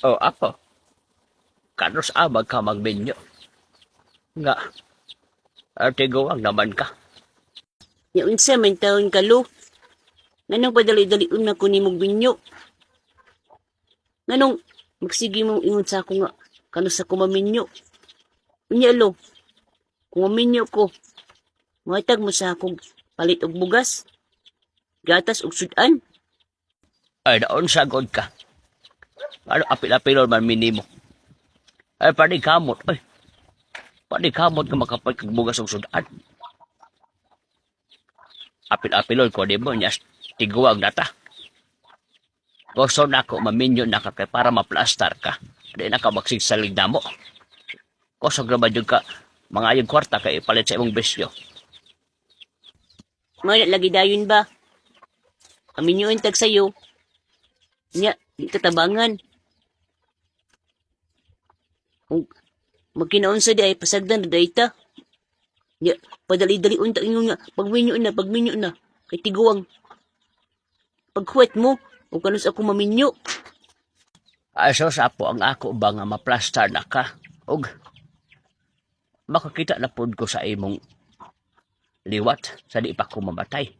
O ako, kanos amag ka magminyo. Nga, artiguang naman ka. Ya unsa man taon ka lo? Nganong padali-daliun na ko nimong binyo? Nganong magsige mong ingon sa ako nga kano sa kumaminyo? Unya lo, kung maminyo ko, matag mo sa akong palit og bugas, gatas og sudan. Ay, naon sagod ka. Ano, apil-apilon man minimo. Ay, panikamot. Ay, panikamot ka makapal kag bugas og sudan. Apil-apilon ko, di mo niya tiguang data. Gusto na ako maminyo na ka kay para maplastar ka. Di na ka magsigsalig na mo. Gusto naman yung ka mga yung kwarta kay ipalit sa imong bisyo. Mga lagi dayon ba? Aminyoin tag sayo. Nya, di katabangan. Kung magkinaon sa di ay pasagdan na dayta. Nya, padali-dali unta inyo nga. Pagminyo na. Kay tiguang. Paghuwet mo, o kanus ako maminyo. Ay, so sapo ang ako ba nga maplastar na ka. Og, makakita na pod ko sa imong liwat sa di pa ko mamatay.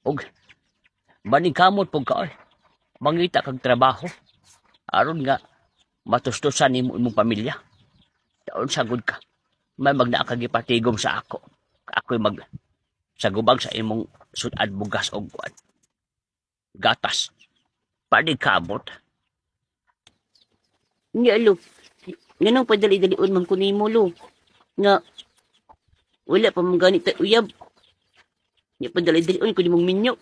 Og, maningkamot po ka, mangita kag trabaho. Aron nga, matustusan imong pamilya. Taon sagod ka. May magnaakagipatigom sa ako. Ako'y sagubag sa imong sudan bugas og gatas. Paningkamot. Nya lo, nganong padali-daliun man ko nimo lo. Nga, wala pa mong ganit at uyab. Nya padali-daliun ko nimong minyo.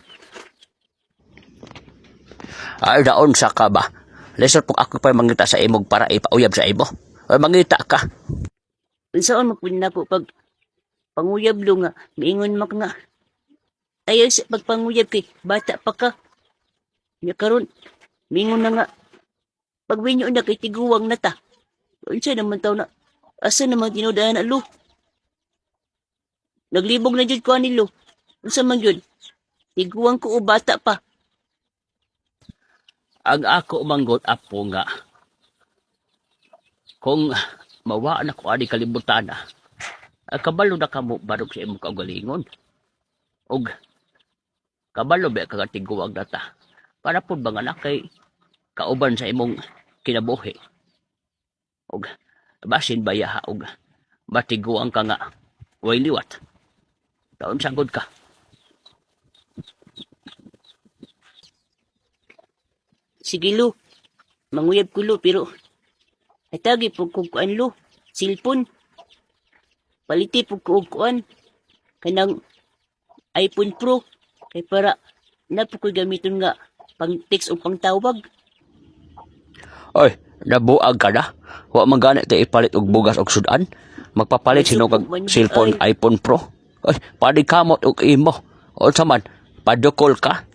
Ay, daon sa ka ba? Lesson po ako pa mangita sa imog para ipauyab sa imo. Ay, mangita ka. Unsaon magpunna po pag panguyab lo nga, miingon mak nga. Ayaw sa pagpanguyab kay bata pa ka. Nya karon, miingon na nga. Pagwinyo na kay tiguwang na ta. Unsa naman taw na, asa naman tinudaan na lo? Naglibog na jud ko ani lo. Unsa man jud? Tiguwang ko o bata pa. Ang ako manggot apo nga. Kung mawaan ako ani kalibutan na, kabalo na kamo barog sa imong kaugalingon. Og kabalo ba kagatiguang data. Para po ba nga na kay kauban sa imong kinabuhi. Og basin bayaha og matiguang ka nga way liwat. Taon sagod ka. Sige lo, manguyab ko lo, pero atagi po kong kuan lo, silpon. Paliti po ko og kuan, kanang iPhone Pro, kay para na po ko'y gamiton nga pang text o pang tawag. Oy, nabuag ka na. Wa man gani tayo ipalit og bugas og sudan. Magpapalit sino kag cellphone iPhone Pro. Oy, padi kamot og imo. O man, padukol ka.